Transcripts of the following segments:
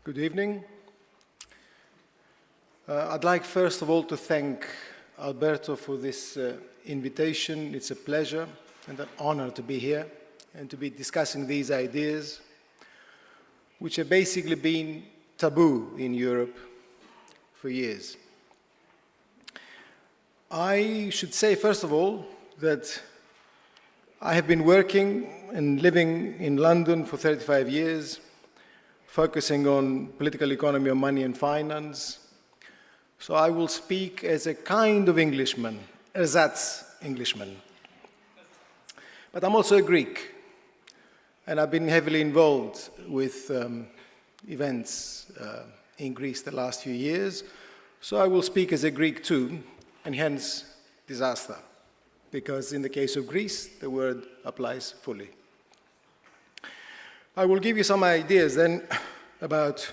Good evening. I'd like first of all to thank Alberto for this invitation. It's a pleasure and an honor to be here and to be discussing these ideas, which have basically been taboo in Europe for years. I should say, first of all, that I have been working and living in London for 35 years, focusing on political economy, on money and finance. So I will speak as a kind of Englishman, ersatz Englishman. But I'm also a Greek, and I've been heavily involved with events in Greece the last few years. So I will speak as a Greek too, and hence disaster, because in the case of Greece, the word applies fully. I will give you some ideas then about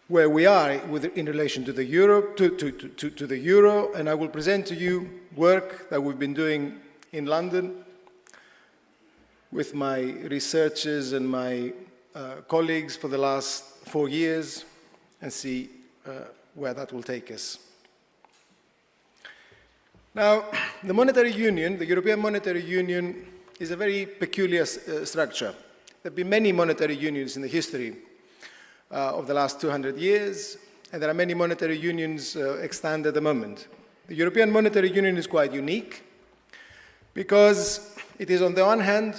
where we are in relation to the euro, to the euro, and I will present to you work that we've been doing in London with my researchers and my colleagues for the last 4 years, and see where that will take us. Now, the monetary union, the European Monetary Union, is a very peculiar structure. There have been many monetary unions in the history of the last 200 years, and there are many monetary unions extant at the moment. The European Monetary Union is quite unique because it is, on the one hand,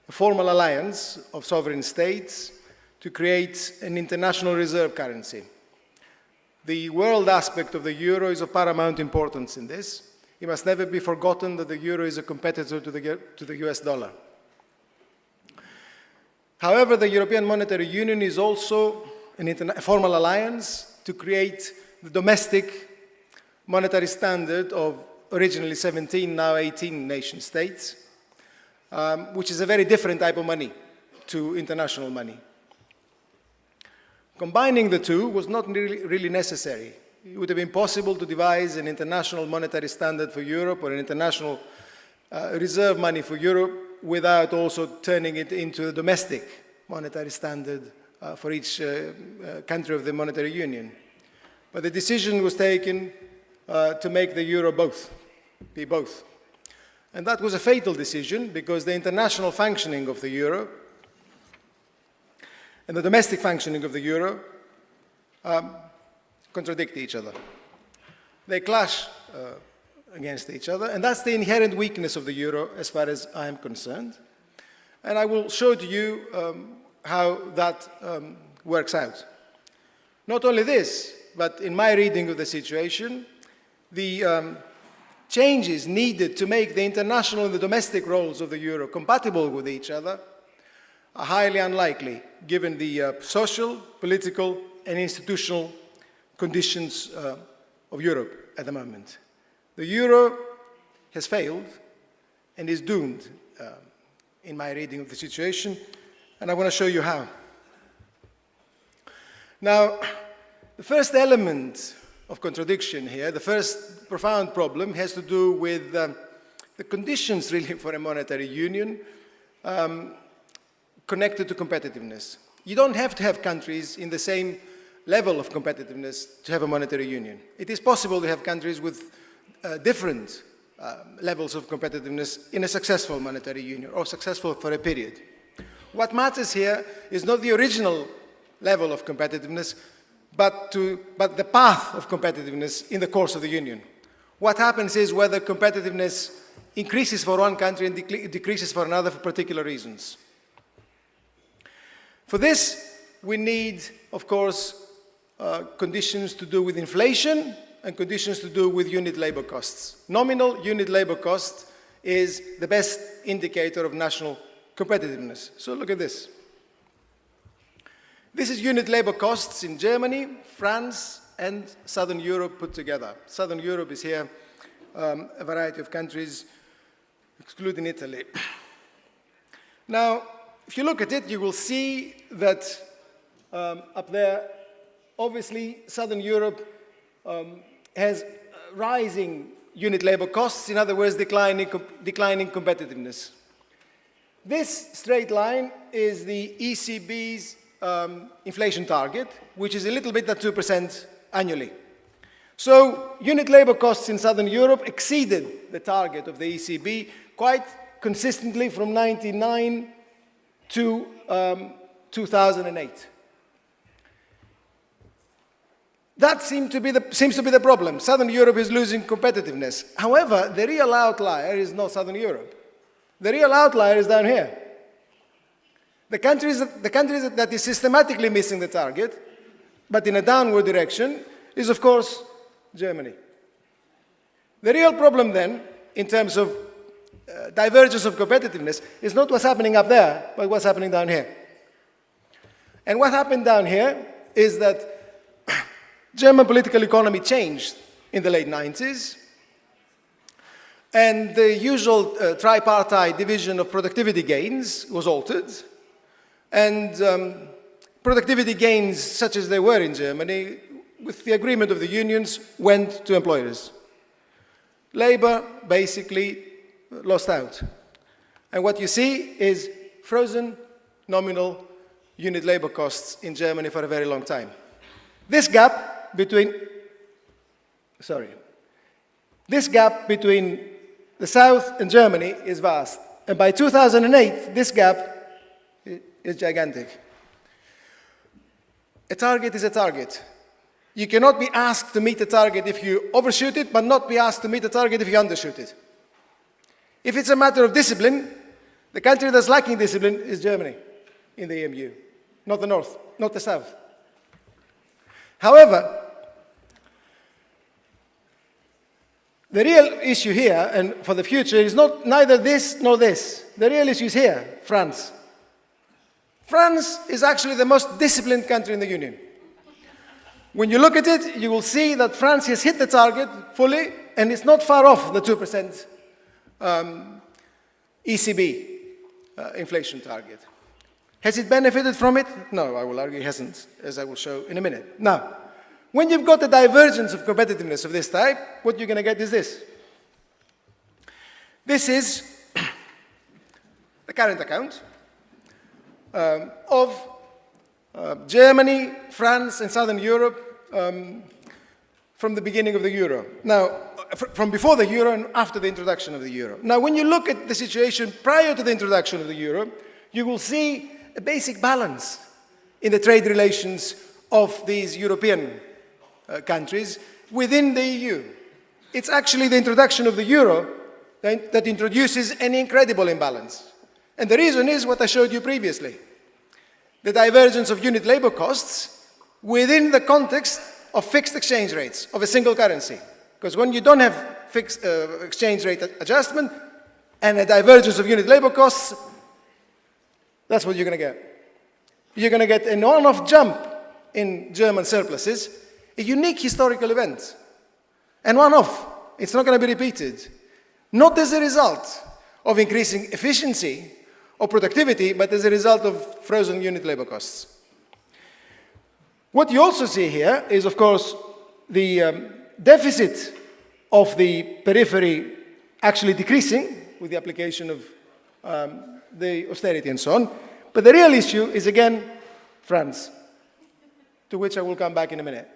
a formal alliance of sovereign states to create an international reserve currency. The world aspect of the euro is of paramount importance in this. It must never be forgotten that the euro is a competitor to the US dollar. However, the European Monetary Union is also a formal alliance to create the domestic monetary standard of originally 17, now 18 nation states, which is a very different type of money to international money. Combining the two was not really necessary. It would have been possible to devise an international monetary standard for Europe or an international reserve money for Europe without also turning it into a domestic monetary standard for each country of the monetary union. But the decision was taken to make the euro be both. And that was a fatal decision because the international functioning of the euro and the domestic functioning of the euro contradict each other. They clash against each other, and that's the inherent weakness of the euro as far as I am concerned. And I will show to you how that works out. Not only this, but in my reading of the situation, the changes needed to make the international and the domestic roles of the euro compatible with each other are highly unlikely, given the social, political, and institutional conditions of Europe at the moment. The euro has failed and is doomed in my reading of the situation, and I want to show you how. Now, the first element of contradiction here, the first profound problem, has to do with the conditions really for a monetary union connected to competitiveness. You don't have to have countries in the same level of competitiveness to have a monetary union. It is possible to have countries with different levels of competitiveness in a successful monetary union, or successful for a period. What matters here is not the original level of competitiveness, but the path of competitiveness in the course of the union. What happens is whether competitiveness increases for one country and decreases for another for particular reasons. For this, we need, of course, conditions to do with inflation and conditions to do with unit labor costs. Nominal unit labor cost is the best indicator of national competitiveness. So look at this. This is unit labor costs in Germany, France, and Southern Europe put together. Southern Europe is here, a variety of countries, excluding Italy. Now, if you look at it, you will see that up there, obviously, Southern Europe has rising unit labor costs, in other words, declining competitiveness. This straight line is the ECB's inflation target, which is a little bit at 2% annually. So unit labor costs in Southern Europe exceeded the target of the ECB quite consistently from 1999 to 2008. That seems to be the problem. Southern Europe is losing competitiveness. However, the real outlier is not Southern Europe. The real outlier is down here. The country that is systematically missing the target, but in a downward direction, is of course Germany. The real problem then, in terms of divergence of competitiveness, is not what's happening up there, but what's happening down here. And what happened down here is that German political economy changed in the late 90s, and the usual tripartite division of productivity gains was altered, and productivity gains, such as they were in Germany, with the agreement of the unions, went to employers. Labor basically lost out. And what you see is frozen nominal unit labor costs in Germany for a very long time. This gap between the South and Germany is vast. And by 2008, this gap is gigantic. A target is a target. You cannot be asked to meet a target if you overshoot it, but not be asked to meet a target if you undershoot it. If it's a matter of discipline, the country that's lacking discipline is Germany in the EMU, not the North, not the South. However, the real issue here, and for the future, is neither this nor this. The real issue is here, France. France is actually the most disciplined country in the Union. When you look at it, you will see that France has hit the target fully, and it's not far off the 2% ECB inflation target. Has it benefited from it? No, I will argue it hasn't, as I will show in a minute. Now, when you've got a divergence of competitiveness of this type, what you're going to get is this. This is the current account of Germany, France, and Southern Europe from the beginning of the euro. Now, from before the euro and after the introduction of the euro. Now, when you look at the situation prior to the introduction of the euro, you will see a basic balance in the trade relations of these European countries within the EU. It's actually the introduction of the euro that introduces an incredible imbalance. And the reason is what I showed you previously. The divergence of unit labor costs within the context of fixed exchange rates of a single currency. Because when you don't have fixed exchange rate adjustment and a divergence of unit labor costs, that's what you're going to get. You're going to get an on-off jump in German surpluses, a unique historical event, and one-off. It's not going to be repeated. Not as a result of increasing efficiency or productivity, but as a result of frozen unit labor costs. What you also see here is, of course, the deficit of the periphery actually decreasing with the application of the austerity and so on. But the real issue is, again, France, to which I will come back in a minute.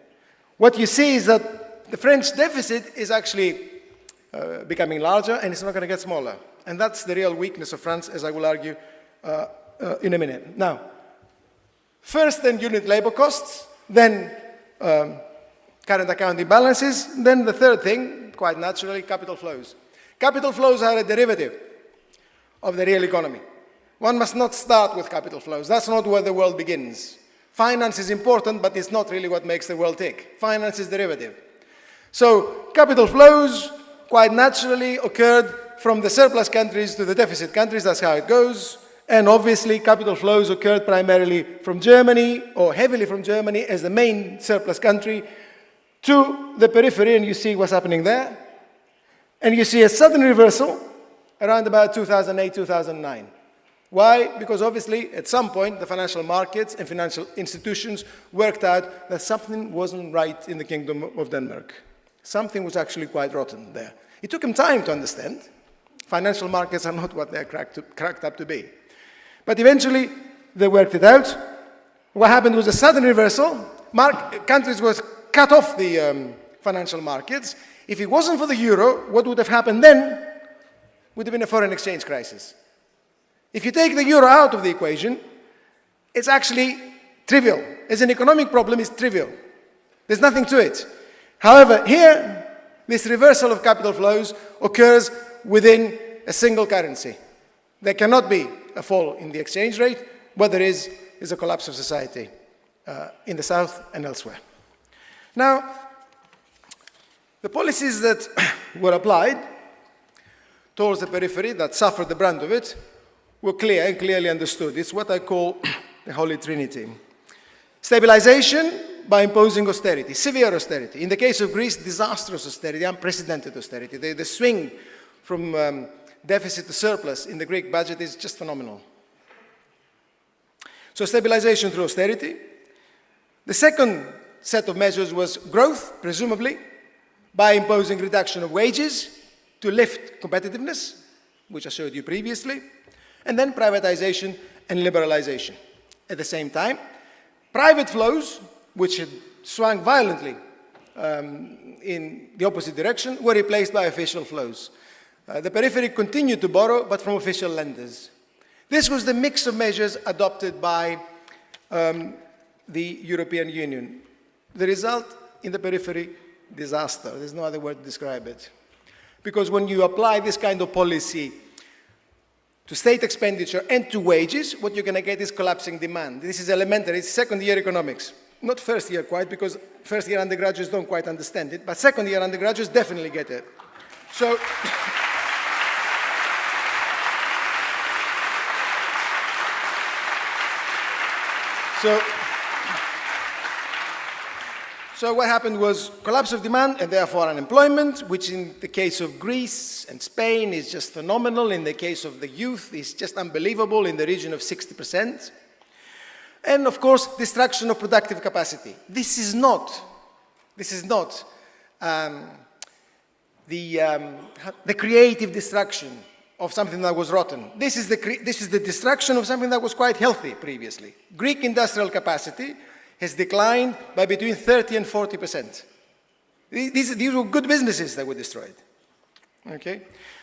What you see is that the French deficit is actually becoming larger, and it's not going to get smaller. And that's the real weakness of France, as I will argue in a minute. Now, first then unit labor costs, then current account imbalances, then the third thing, quite naturally, capital flows. Capital flows are a derivative of the real economy. One must not start with capital flows. That's not where the world begins. Finance is important, but it's not really what makes the world tick. Finance is derivative. So capital flows quite naturally occurred from the surplus countries to the deficit countries. That's how it goes. And obviously, capital flows occurred primarily from Germany, or heavily from Germany as the main surplus country, to the periphery, and you see what's happening there. And you see a sudden reversal around about 2008, 2009. Why? Because obviously, at some point, the financial markets and financial institutions worked out that something wasn't right in the Kingdom of Denmark. Something was actually quite rotten there. It took them time to understand. Financial markets are not what they're cracked up to be. But eventually, they worked it out. what happened was a sudden reversal. Countries were cut off the financial markets. If it wasn't for the euro, what would have happened then would have been a foreign exchange crisis. If you take the euro out of the equation, it's actually trivial. As an economic problem, it's trivial. There's nothing to it. However, here, this reversal of capital flows occurs within a single currency. There cannot be a fall in the exchange rate. What there is a collapse of society in the south and elsewhere. Now, the policies that were applied towards the periphery that suffered the brunt of it were clear and clearly understood. It's what I call the Holy Trinity. Stabilization by imposing austerity, severe austerity. In the case of Greece, disastrous austerity, unprecedented austerity. The swing from deficit to surplus in the Greek budget is just phenomenal. So stabilization through austerity. The second set of measures was growth, presumably, by imposing reduction of wages to lift competitiveness, which I showed you previously, and then privatization and liberalization. At the same time, private flows, which had swung violently in the opposite direction, were replaced by official flows. The periphery continued to borrow, but from official lenders. This was the mix of measures adopted by the European Union. The result in the periphery, disaster. There's no other word to describe it. Because when you apply this kind of policy to state expenditure and to wages, what you're going to get is collapsing demand. This is elementary. It's second-year economics. Not first year quite, because first-year undergraduates don't quite understand it, but second-year undergraduates definitely get it. So what happened was collapse of demand and therefore unemployment, which in the case of Greece and Spain is just phenomenal. In the case of the youth, is just unbelievable, in the region of 60%. And of course, destruction of productive capacity. This is not the creative destruction of something that was rotten. This is the destruction of something that was quite healthy previously. Greek industrial capacity has declined by between 30 and 40%. These were good businesses that were destroyed. Okay?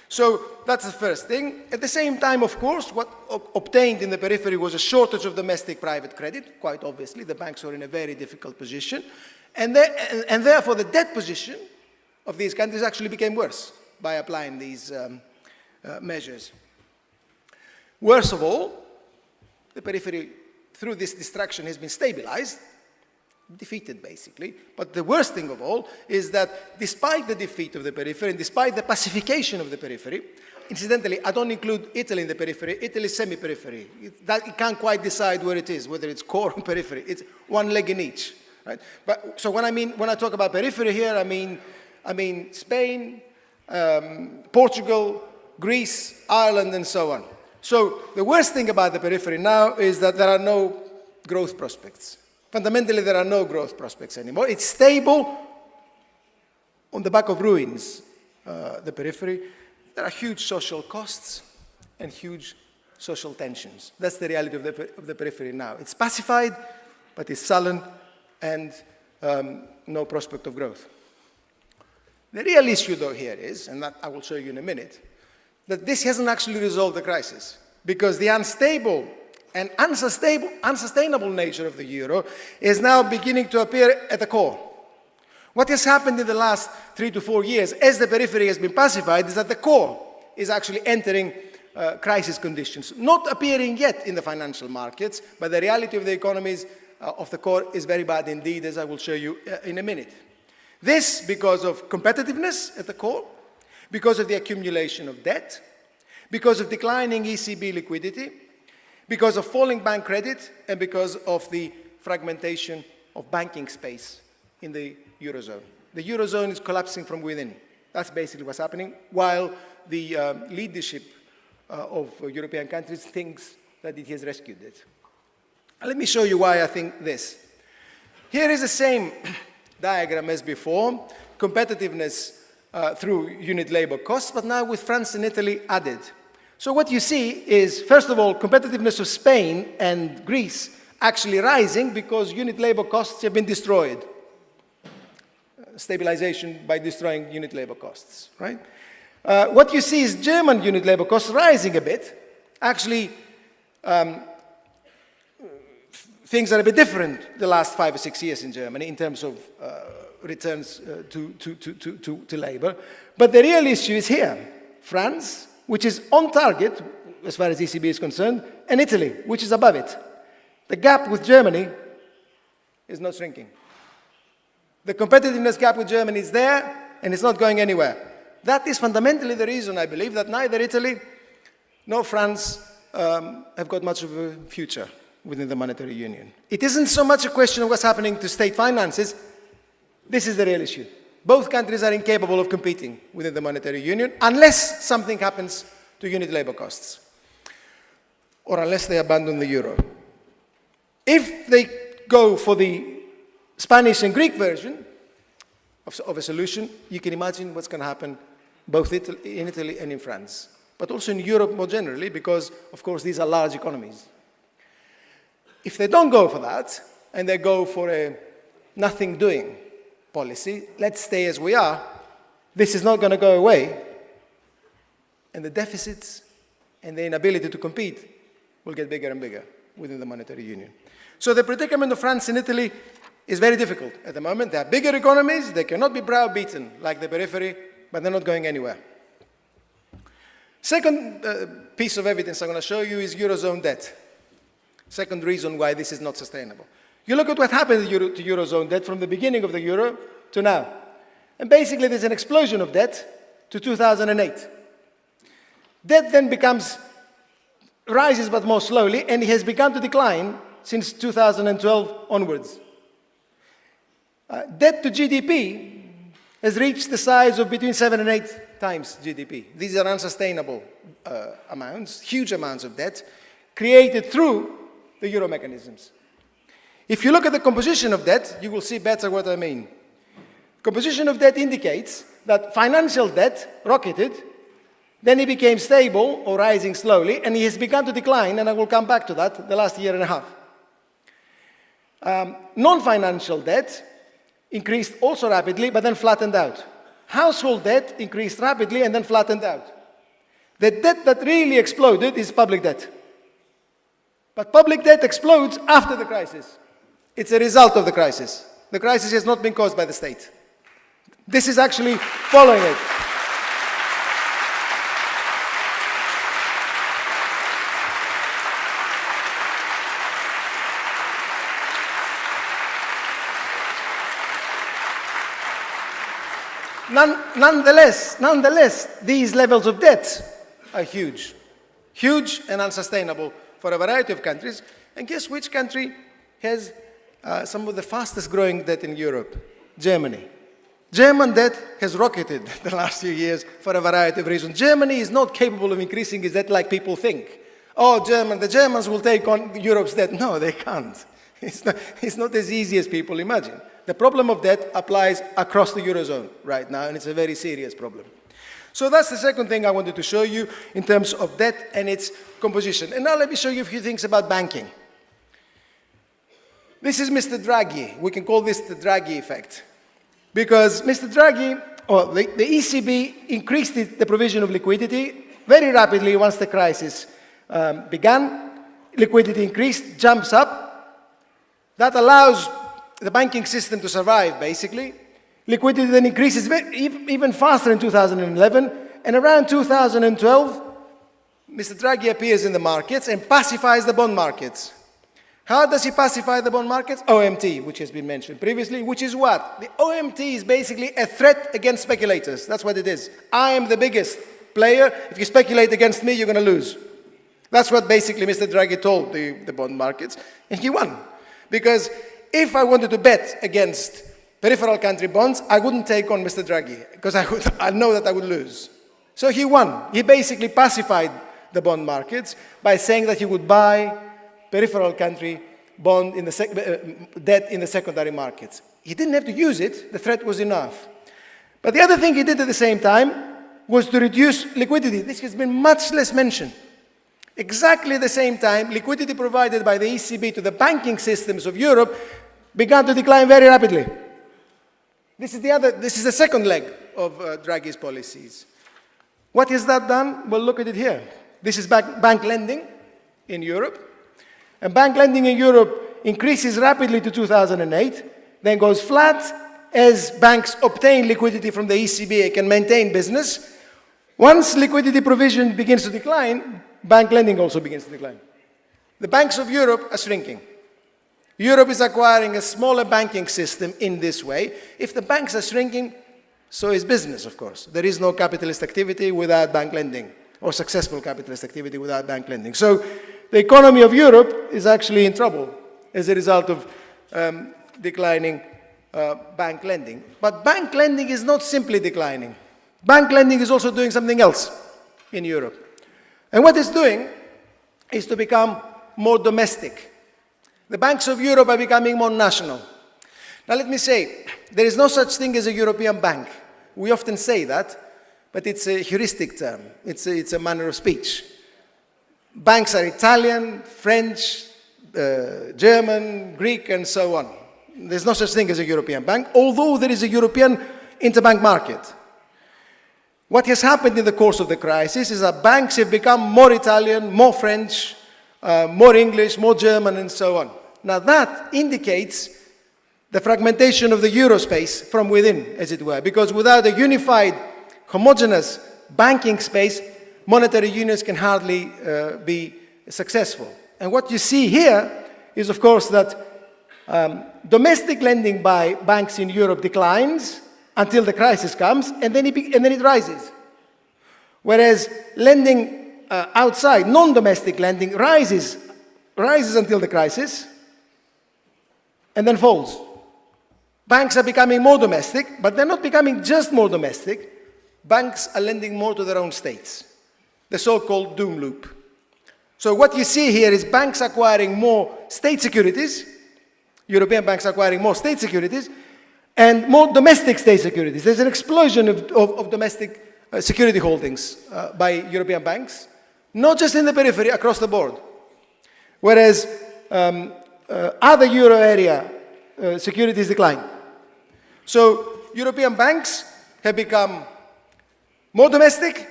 So that's the first thing. At the same time, of course, what obtained in the periphery was a shortage of domestic private credit. Quite obviously, the banks were in a very difficult position. And therefore, the debt position of these countries actually became worse by applying these measures. Worst of all, the periphery, through this destruction, has been stabilized, defeated basically. But the worst thing of all is that despite the defeat of the periphery, and despite the pacification of the periphery, incidentally, I don't include Italy in the periphery. Italy is semi-periphery. It can't quite decide where it is, whether it's core or periphery. It's one leg in each, right? But so when I talk about periphery here, I mean Spain, Portugal, Greece, Ireland, and so on. So the worst thing about the periphery now is that there are no growth prospects. Fundamentally, there are no growth prospects anymore. It's stable on the back of ruins, the periphery. There are huge social costs and huge social tensions. That's the reality of the periphery now. It's pacified, but it's sullen and no prospect of growth. The real issue, though, here is, and that I will show you in a minute, that this hasn't actually resolved the crisis, because the unstable and unsustainable nature of the euro is now beginning to appear at the core. What has happened in the last 3 to 4 years, as the periphery has been pacified, is that the core is actually entering crisis conditions, not appearing yet in the financial markets, but the reality of the economies of the core is very bad indeed, as I will show you in a minute. This because of competitiveness at the core, because of the accumulation of debt, because of declining ECB liquidity, because of falling bank credit, and because of the fragmentation of banking space in the Eurozone. The Eurozone is collapsing from within. That's basically what's happening, while the leadership of European countries thinks that it has rescued it. Let me show you why I think this. Here is the same diagram as before, competitiveness through unit labor costs, but now with France and Italy added. So what you see is, first of all, competitiveness of Spain and Greece actually rising because unit labor costs have been destroyed. Stabilization by destroying unit labor costs, right? What you see is German unit labor costs rising a bit. Actually, things are a bit different the last 5 or 6 years in Germany in terms of returns to labor. But the real issue is here. France, which is on target as far as ECB is concerned, and Italy, which is above it. The gap with Germany is not shrinking. The competitiveness gap with Germany is there, and it's not going anywhere. That is fundamentally the reason, I believe, that neither Italy nor France have got much of a future within the monetary union. It isn't so much a question of what's happening to state finances. This is the real issue. Both countries are incapable of competing within the monetary union unless something happens to unit labor costs, or unless they abandon the euro. If they go for the Spanish and Greek version of a solution, you can imagine what's going to happen both in Italy and in France, but also in Europe more generally, because, of course, these are large economies. If they don't go for that, and they go for a nothing-doing policy, let's stay as we are, this is not going to go away, and the deficits and the inability to compete will get bigger and bigger within the monetary union. So the predicament of France and Italy is very difficult at the moment. They are bigger economies, they cannot be browbeaten like the periphery, but they're not going anywhere. Second piece of evidence I'm going to show you is Eurozone debt. Second reason why this is not sustainable. You look at what happened to Eurozone debt from the beginning of the euro to now. And basically there's an explosion of debt to 2008. Debt then rises but more slowly, and it has begun to decline since 2012 onwards. Debt to GDP has reached the size of between 7 and 8 times GDP. These are unsustainable amounts, huge amounts of debt, created through the euro mechanisms. If you look at the composition of debt, you will see better what I mean. Composition of debt indicates that financial debt rocketed, then it became stable or rising slowly, and it has begun to decline, and I will come back to that, the last year and a half. Non-financial debt increased also rapidly, but then flattened out. Household debt increased rapidly and then flattened out. The debt that really exploded is public debt. But public debt explodes after the crisis. It's a result of the crisis. The crisis has not been caused by the state. This is actually following it. Nonetheless, these levels of debt are huge. Huge and unsustainable for a variety of countries. And guess which country has some of the fastest growing debt in Europe? Germany. German debt has rocketed the last few years for a variety of reasons. Germany is not capable of increasing its debt like people think. Oh, the Germans will take on Europe's debt. No, they can't. It's not as easy as people imagine. The problem of debt applies across the Eurozone right now, and it's a very serious problem. So that's the second thing I wanted to show you in terms of debt and its composition. And now let me show you a few things about banking. This is Mr. Draghi. We can call this the Draghi effect. Because Mr. Draghi, or the ECB, increased the provision of liquidity very rapidly once the crisis began. Liquidity increased, jumps up. That allows the banking system to survive, basically. Liquidity then increases even faster in 2011, and around 2012, Mr. Draghi appears in the markets and pacifies the bond markets. How does he pacify the bond markets? OMT, which has been mentioned previously, which is what? The OMT is basically a threat against speculators. That's what it is. I am the biggest player. If you speculate against me, you're going to lose. That's what basically Mr. Draghi told the bond markets, and he won. Because if I wanted to bet against peripheral country bonds, I wouldn't take on Mr. Draghi, because I know that I would lose. So he won. He basically pacified the bond markets by saying that he would buy peripheral country bond in the debt in the secondary markets. He didn't have to use it. The threat was enough. But the other thing he did at the same time was to reduce liquidity. This has been much less mentioned. Exactly the same time, liquidity provided by the ECB to the banking systems of Europe began to decline very rapidly. This is the second leg of Draghi's policies. What has that done? Well, look at it here. This is bank lending in Europe. And bank lending in Europe increases rapidly to 2008, then goes flat as banks obtain liquidity from the ECB and can maintain business. Once liquidity provision begins to decline, bank lending also begins to decline. The banks of Europe are shrinking. Europe is acquiring a smaller banking system in this way. If the banks are shrinking, so is business, of course. There is no capitalist activity without bank lending, or successful capitalist activity without bank lending. So the economy of Europe is actually in trouble as a result of declining bank lending. But bank lending is not simply declining. Bank lending is also doing something else in Europe. And what it's doing is to become more domestic. The banks of Europe are becoming more national. Now let me say, there is no such thing as a European bank. We often say that, but it's a heuristic term. It's a manner of speech. Banks are Italian, French, German, Greek, and so on. There's no such thing as a European bank, although there is a European interbank market. What has happened in the course of the crisis is that banks have become more Italian, more French, more English, more German, and so on. Now that indicates the fragmentation of the euro space from within, as it were, because without a unified, homogeneous banking space, monetary unions can hardly be successful. And what you see here is, of course, that domestic lending by banks in Europe declines until the crisis comes, and then it rises. Whereas lending outside, non-domestic lending, rises until the crisis, and then falls. Banks are becoming more domestic, but they're not becoming just more domestic. Banks are lending more to their own states, the so-called doom loop. So what you see here is banks acquiring more state securities, European banks acquiring more state securities, and more domestic state securities. There's an explosion of domestic security holdings by European banks, not just in the periphery, across the board. Whereas other euro area securities decline. So European banks have become more domestic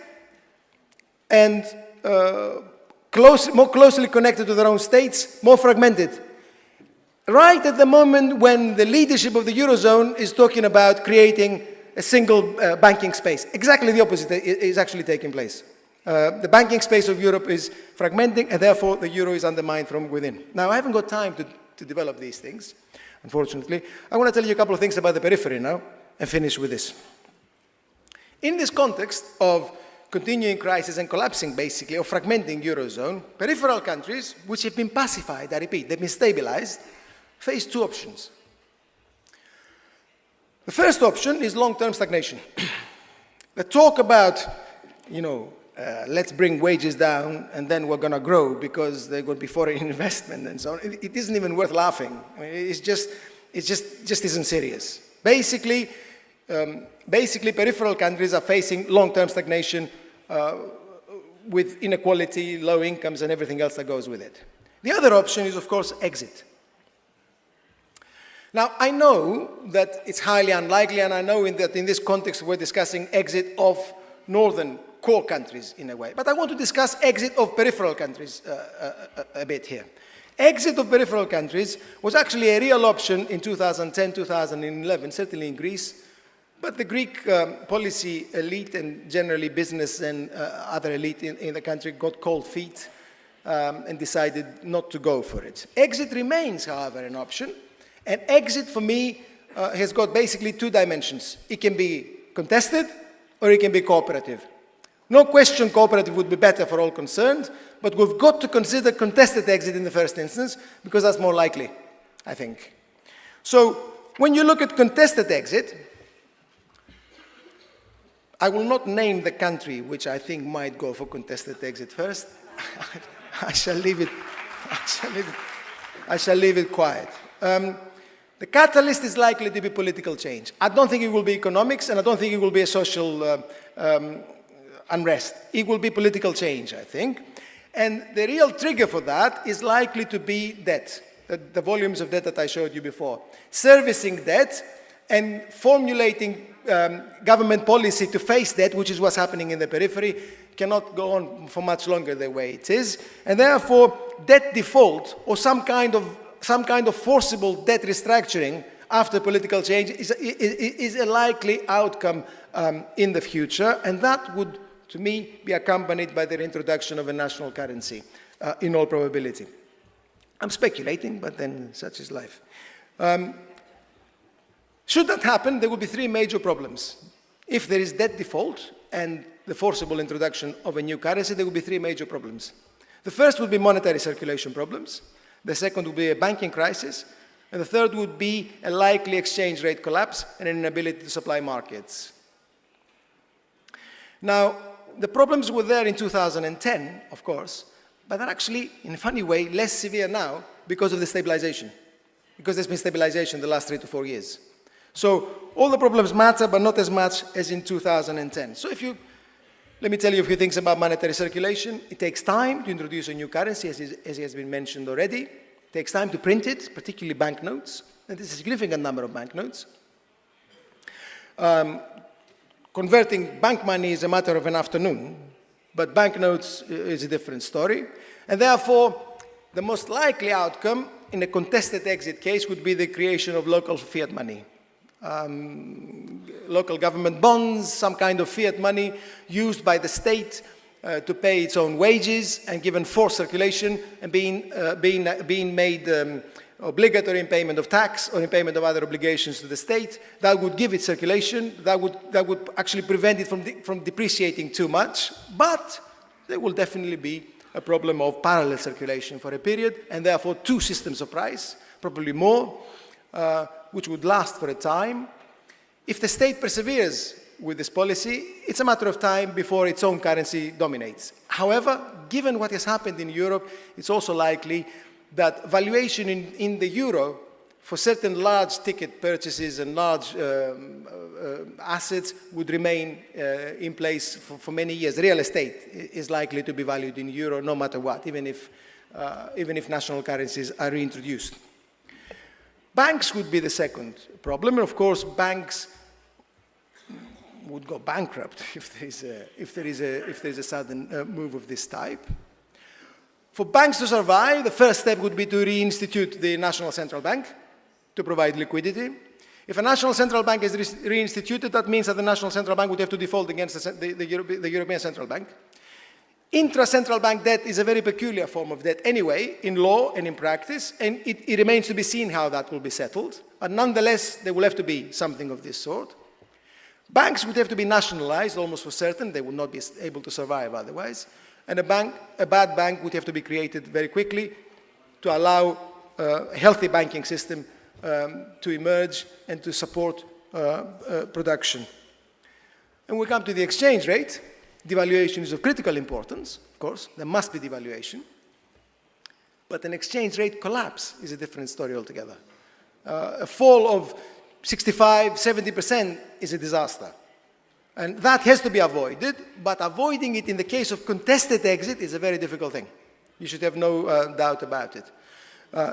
and more closely connected to their own states, more fragmented. Right at the moment when the leadership of the Eurozone is talking about creating a single banking space. Exactly the opposite is actually taking place. The banking space of Europe is fragmenting, and therefore the euro is undermined from within. Now, I haven't got time to develop these things, unfortunately. I want to tell you a couple of things about the periphery now, and finish with this. In this context of continuing crisis and collapsing, basically, or fragmenting Eurozone, peripheral countries, which have been pacified, I repeat, they've been stabilized, face two options. The first option is long-term stagnation. The talk about, let's bring wages down and then we're going to grow because there will be foreign investment and so on. It isn't even worth laughing. I mean, it just isn't serious. Basically, peripheral countries are facing long-term stagnation with inequality, low incomes, and everything else that goes with it. The other option is, of course, exit. Now, I know that it's highly unlikely, and I know that in this context we're discussing exit of northern core countries in a way. But I want to discuss exit of peripheral countries a bit here. Exit of peripheral countries was actually a real option in 2010, 2011, certainly in Greece. But the Greek policy elite and generally business and other elite in the country got cold feet and decided not to go for it. Exit remains, however, an option. And exit, for me, has got basically two dimensions. It can be contested or it can be cooperative. No question cooperative would be better for all concerned, but we've got to consider contested exit in the first instance because that's more likely, I think. So when you look at contested exit, I will not name the country which I think might go for contested exit first. I shall leave it quiet. The catalyst is likely to be political change. I don't think it will be economics, and I don't think it will be a social unrest. It will be political change, I think. And the real trigger for that is likely to be debt, the volumes of debt that I showed you before. Servicing debt and formulating government policy to face debt, which is what's happening in the periphery, cannot go on for much longer the way it is. And therefore, debt default or some kind of forcible debt restructuring after political change is a likely outcome in the future, and that would, to me, be accompanied by the introduction of a national currency, in all probability. I'm speculating, but then such is life. Should that happen, there will be three major problems. If there is debt default and the forcible introduction of a new currency, there will be three major problems. The first would be monetary circulation problems. The second would be a banking crisis. And the third would be a likely exchange rate collapse and an inability to supply markets. Now, the problems were there in 2010, of course, but they're actually, in a funny way, less severe now because of the stabilization. Because there's been stabilization the last 3 to 4 years. So all the problems matter, but not as much as in 2010. So let me tell you a few things about monetary circulation. It takes time to introduce a new currency, as has been mentioned already. It takes time to print it, particularly banknotes. And there's a significant number of banknotes. Converting bank money is a matter of an afternoon, but banknotes is a different story. And therefore, the most likely outcome in a contested exit case would be the creation of local fiat money. Local government bonds, some kind of fiat money used by the state to pay its own wages and given forced circulation and being made obligatory in payment of tax or in payment of other obligations to the state. That would give it circulation. That would actually prevent it from depreciating too much. But there will definitely be a problem of parallel circulation for a period, and therefore two systems of price, probably more, which would last for a time. If the state perseveres with this policy, it's a matter of time before its own currency dominates. However, given what has happened in Europe, it's also likely that valuation in the euro for certain large ticket purchases and large assets would remain in place for many years. Real estate is likely to be valued in euro no matter what, even if national currencies are reintroduced. Banks would be the second problem, and of course banks would go bankrupt if there is a sudden move of this type. For banks to survive, the first step would be to reinstitute the national central bank to provide liquidity. If a national central bank is reinstituted, that means that the national central bank would have to default against the European Central Bank. Intra-central bank debt is a very peculiar form of debt anyway, in law and in practice, and it remains to be seen how that will be settled. But nonetheless, there will have to be something of this sort. Banks would have to be nationalized, almost for certain. They would not be able to survive otherwise. And a bad bank would have to be created very quickly to allow a healthy banking system to emerge and to support production. And we come to the exchange rate. Devaluation is of critical importance, of course. There must be devaluation. But an exchange rate collapse is a different story altogether. A fall of 65, 70% is a disaster. And that has to be avoided, but avoiding it in the case of contested exit is a very difficult thing. You should have no doubt about it.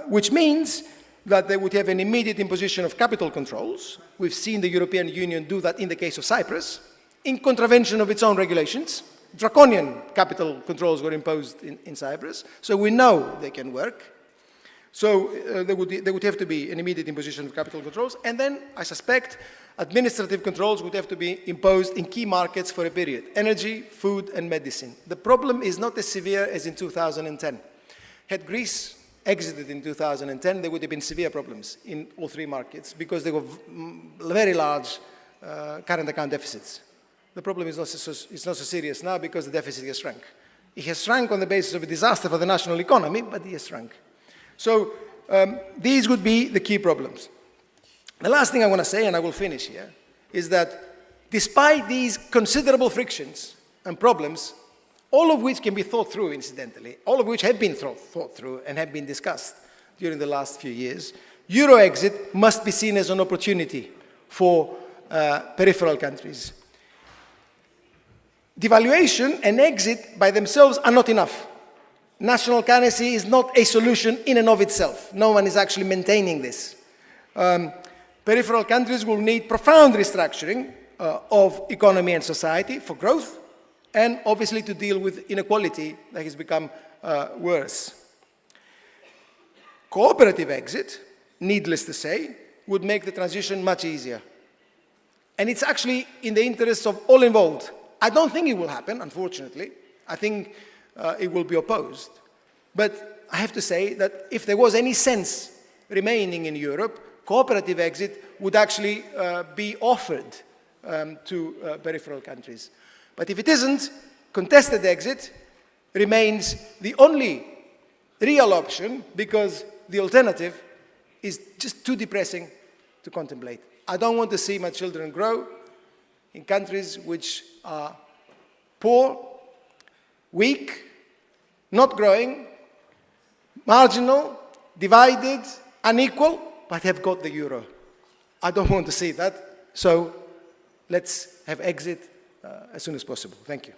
Which means that they would have an immediate imposition of capital controls. We've seen the European Union do that in the case of Cyprus, in contravention of its own regulations. Draconian capital controls were imposed in Cyprus, so we know they can work. So there would have to be an immediate imposition of capital controls, and then, I suspect, administrative controls would have to be imposed in key markets for a period: energy, food, and medicine. The problem is not as severe as in 2010. Had Greece exited in 2010, there would have been severe problems in all three markets because there were very large current account deficits. The problem is not so serious now because the deficit has shrunk. It has shrunk on the basis of a disaster for the national economy, but it has shrunk. So these would be the key problems. The last thing I want to say, and I will finish here, is that despite these considerable frictions and problems, all of which can be thought through, incidentally, all of which have been thought through and have been discussed during the last few years, Euro exit must be seen as an opportunity for peripheral countries. Devaluation and exit by themselves are not enough. national currency is not a solution in and of itself. No one is actually maintaining this. Peripheral countries will need profound restructuring of economy and society for growth, and obviously to deal with inequality that has become worse. Cooperative exit, needless to say, would make the transition much easier. And it's actually in the interests of all involved. I don't think it will happen, unfortunately. I think it will be opposed. But I have to say that if there was any sense remaining in Europe, cooperative exit would actually be offered to peripheral countries. But if it isn't, contested exit remains the only real option, because the alternative is just too depressing to contemplate. I don't want to see my children grow in countries which are poor, weak, not growing, marginal, divided, unequal, but have got the euro. I don't want to see that, so let's have exit as soon as possible. Thank you.